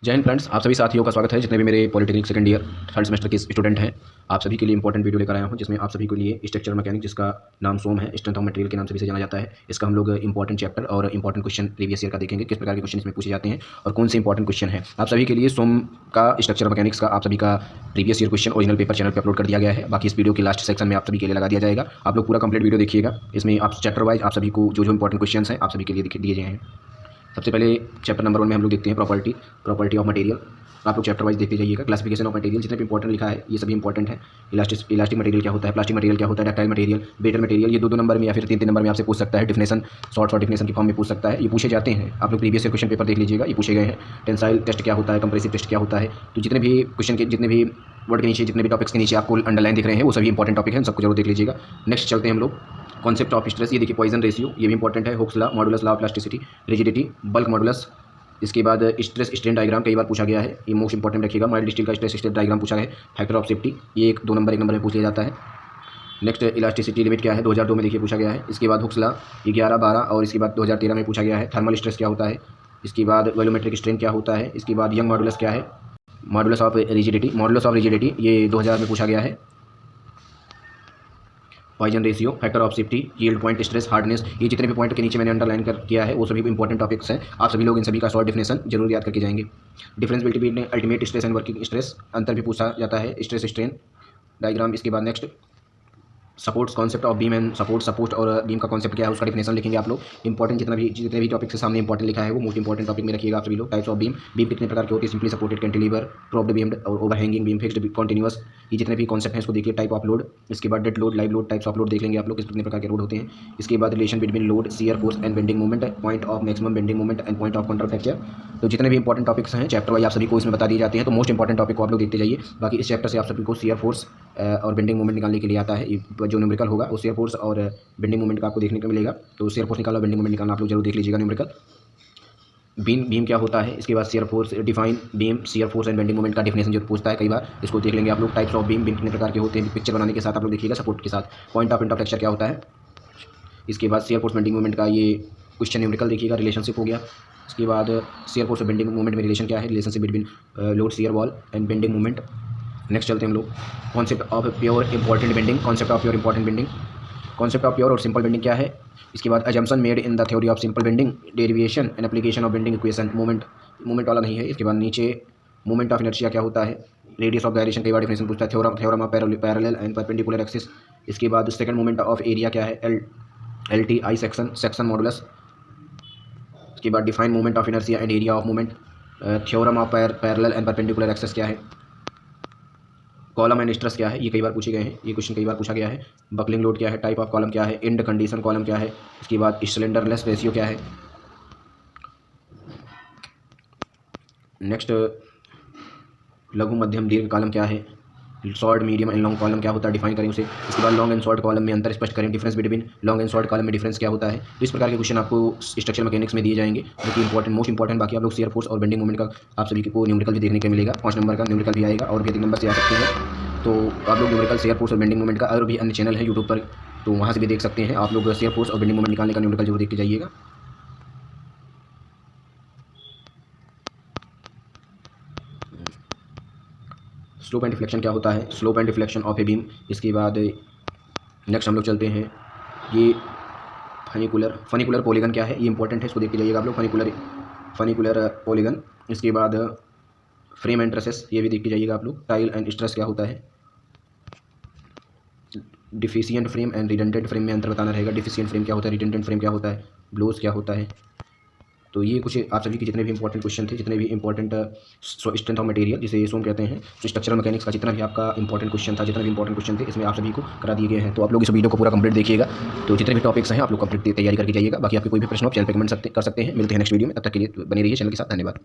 जय हिंद फ्रेंड्स, आप सभी साथियों का स्वागत है जितने भी मेरे polytechnic second year third semester के स्टूडेंट हैं। आप सभी के लिए इंपॉर्टेंट वीडियो लेकर आया हूं जिसमें आप सभी के लिए स्ट्रक्चरल मैकेनिक्स, जिसका नाम सोम है, स्ट्रेंथ ऑफ मटेरियल के नाम से भी जाना जाता है। इसका हम लोग इंपॉर्टेंट चैप्टर और इंपॉर्टेंट क्वेश्चन प्रीवियस ईयर का देखेंगे, किस प्रकार के क्वेश्चन इसमें पूछे जाते हैं और कौन से इंपॉर्टेंट क्वेश्चन है। आप सभी के लिए सोम का स्ट्रक्चरल मैकेनिक्स का आप सभी का previous year question original paper channel पर अपलोड कर दिया गया है। बाकी इस वीडियो के लास्ट सेक्शन में आप सभी के लिए लगा दिया जाएगा। आप लोग पूरा कंप्लीट वीडियो देखिएगा। इसमें आप चैप्टर वाइज आप सभी को जो इंपॉर्टेंट क्वेश्चन हैं आप सभी के लिए दिए गए हैं। सबसे पहले चैप्टर नंबर 1 में हम लोग देखते हैं प्रॉपर्टी ऑफ मटेरियल। आप लोग चैप्टर वाइज देखते जाइएगा। क्लासिफिकेशन ऑफ मटेरियल जितने भी इंपॉर्टेंट लिखा है ये सभी इंपॉर्टेंट है। इलास्टिक मटेरियल क्या होता है, प्लास्टिक मटेरियल क्या होता है, डक्टाइल मटेरियल, बेटर मटेरियल, ये 2 नंबर में या फिर 3 नंबर में आपसे पूछ सकता है। डिफिनेशन शॉर्ट डिफिनेशन की फॉर्म में पूछ सकता है। ये पूछे जाते हैं। आप लोग प्रीवियस क्वेश्चन पेपर देख लीजिएगा, ये पूछे गए हैं। टेंसाइल टेस्ट क्या होता है, कंप्रेसिव टेस्ट क्या होता है। तो जितने भी क्वेश्चन के जितने भी वर्ड के नीचे जितने भी टॉपिक्स के नीचे आपको अंडरलाइन दिख रहे हैं वो सभी इंपॉर्टेंट टॉपिक हैं, सबको जरूर देख लीजिएगा। नेक्स्ट चलते हैं हम लोग कॉन्सेप्ट ऑफ स्ट्रेस। ये देखिए पॉइजन रेशियो, ये भी इंपॉर्टेंट है। Hooke's law, modulus law of plasticity, rigidity, bulk modulus. इसके बाद स्ट्रेस स्ट्रेन डायग्राम कई बार पूछा गया है, ये मोस्ट इंपॉर्टेंट रखिएगा। माइल्ड स्टील का स्ट्रेस स्ट्रेन डायग्राम पूछा है। फैक्टर ऑफ सेफ्टी, ये 1 नंबर में पूछ लिया जाता है। नेक्स्ट इलास्टिसिटी लिमिट क्या है, 2002 में देखिए पूछा गया है। इसके बाद हुक्स लॉ 11, 12 और इसके बाद 2013 में पूछा गया है। थर्मल स्ट्रेस क्या होता है, इसके बाद वॉल्यूमेट्रिक स्ट्रेन क्या होता है, इसके बाद यंग मॉडुलस क्या है, मॉडुलस ऑफ रिजिडिटी ये 2000 में पूछा गया है। Poisson ratio, factor of safety, yield point, stress, hardness, ये जितने भी पॉइंट के नीचे मैंने अंडरलाइन किया है वो सभी इंपॉर्टेंट टॉपिक्स हैं। आप सभी लोग इन सभी का शॉर्ट डिफिनेशन जरूर याद करके जाएंगे। Difference between ultimate stress and working stress, अंतर भी पूछा जाता है। Stress strain diagram. इसके बाद next supports, concept of beam and support और बीम का कॉन्सेप्ट क्या है उसका डिफिनेशन लिखेंगे आप लोग। इंपॉर्टेंट जितने भी टॉपिक के सामने इंपॉर्टेंट लिखा है वो मोस्ट इंपॉर्टेंट टॉपिक में रखिएगा आप सभी लोग। टाइप्स ऑफ बीम, बीम कितने प्रकार के होती है, सिंपली सपोर्टेड, कैंटिलीवर, प्रोप्ड बीम्ड और ओवरहैंगिंग बीम, फिक्स्ड, कॉन्टिन्यूअस, ये जितने भी कॉन्सेप्ट हैं इसको देखिए। टाइप ऑफ लोड, इसके बाद dead load, live load, types of load देख लेंगे आप लोग, कितने प्रकार के लोड होते हैं। इसके बाद relation between load, shear force and bending moment, point of maximum bending moment and point of counter fracture. तो जितने भी इंपॉर्टेंट टॉपिक्स हैं चैप्टर वाइज आप सभी को इसमें बता दिए जाते हैं। तो मोस्ट इंपॉर्टेंट टॉपिक को आप लोग देखते जाइए। बाकी इस चैप्टर से आप सभी को शियर फोर्स और बेंडिंग मोमेंट निकालने के लिए आता है। जो न्यूमेरिकल होगा वो शियर फोर्स और बेंडिंग मोमेंट का आपको देखने को मिलेगा। तो शियर फोर्स निकालना, बेंडिंग मोमेंट निकालना आप लोग जरूर देख लीजिएगा। न्यूमेरिकल बीम क्या होता है, इसके बाद shear force, define beam, shear force and bending moment का डिफिनेशन जो पूछता है कई बार, इसको देख लेंगे आप लोग। टाइप्स ऑफ बीम कितने प्रकार के होते हैं पिक्चर बनाने के साथ आप लोग देखिएगा, सपोर्ट के साथ। पॉइंट ऑफ इंटरफ्लेक्शन क्या होता है। इसके बाद शियर फोर्स बेंडिंग मोमेंट का ये क्वेश्चन न्यूमेरिकल देखिएगा, रिलेशनशिप हो गया। इसके बाद शियर फोर्स और बेंडिंग मोमेंट में रिलेशन क्या है, relationship between load, shear wall and bending moment. Next चलते हैं हम लोग concept of pure important bending, concept of pure important bending, concept of pure और सिंपल बेंडिंग क्या है। इसके बाद assumption made in the theory of simple bending, derivation and application of bending equation. Moment वाला नहीं है। इसके बाद नीचे मोमेंट ऑफ इनर्शिया क्या होता है, रेडियस ऑफ गायरेशन कई बार डिफिनेशन पूछता है। Theorem of parallel and perpendicular axis. इसके बाद सेकंड मोमेंट ऑफ एरिया क्या है, L T I section modulus. इसके बाद define moment of inertia and area of moment. Theorem of parallel and perpendicular axis क्या है। कॉलम एंड स्ट्रेस क्या है, ये कई बार पूछे गए हैं, ये क्वेश्चन कई बार पूछा गया है। बकलिंग लोड क्या है, टाइप ऑफ कॉलम क्या है, एंड कंडीशन कॉलम क्या है। इसके बाद सिलेंडरलेस रेशियो क्या है। नेक्स्ट लघु मध्यम दीर्घ कॉलम क्या है, short medium and long column क्या होता है, डिफाइन करें उसे। इसके बाद लॉन्ग एंड शॉर्ट कॉलम में अंतर स्पष्ट करें, difference between long and short column में डिफरेंस क्या होता है। तो इस प्रकार के क्वेश्चन आपको स्ट्रक्चर मैकेनिक्स में दिए जाएंगे जो कि मोस्ट इंपॉर्टेंट। बाकी आप लोग शियर फोर्स और बेंडिंग मोमेंट का आप सभी को न्यूमेरिकल भी देखने को मिलेगा। 5 नंबर का न्यूमेरिकल भी आएगा और भी 3 नंबर से आ सकते हैं। तो आप लोग न्यूमेरिकल, शियर फोर्स और बेंडिंग मोमेंट का और भी अन्य चैनल है यूट्यूब पर, तो वहाँ से भी देख सकते हैं। आप लोग शियर फोर्स और बेंडिंग मोमेंट निकालने का न्यूमेरिकल जरूर देख के जाइएगा। स्लोप एंड डिफ्लेक्शन क्या होता है, slope and deflection of a beam. इसके बाद नेक्स्ट हम लोग चलते हैं ये फनिकुलर पॉलीगन क्या है, ये इंपॉर्टेंट है, इसको देख के जाइएगा आप लोग। Funicular polygon. इसके बाद फ्रेम एंड ट्रसेस, ये भी देख के जाइएगा आप लोग। टाइल एंड स्ट्रेस क्या होता है। Deficient frame and redundant frame में अंतर बताना रहेगा। डिफिशिएंट फ्रेम क्या होता है, रिडंडेंट फ्रेम क्या होता है, ब्लोज क्या होता है। तो ये कुछ आप सभी के जितने भी इंपॉर्टेंट क्वेश्चन थे, जितने भी इंपॉर्टेंट स्ट्रेंथ ऑफ मटेरियल जिसे सोम कहते हैं, तो स्ट्रक्चरल मैकेनिक्स का जितना भी आपका इंपॉर्टेंट क्वेश्चन था, जितने भी इंपॉर्टेंट क्वेश्चन थे, इसमें आप सभी को करा दिए गए हैं। तो आप लोग इस वीडियो को पूरा कंप्लीट देखिएगा। तो जितने भी टॉपिक्स हैं आप लोग कंप्लीट तैयारी करके जाइएगा। बाकी आपके कोई भी प्रश्न आप चैनल पर कमेंट कर सकते हैं। मिलते हैं नेक्स्ट वीडियो में, तब तक के लिए बने रहिए चैनल के साथ। धन्यवाद।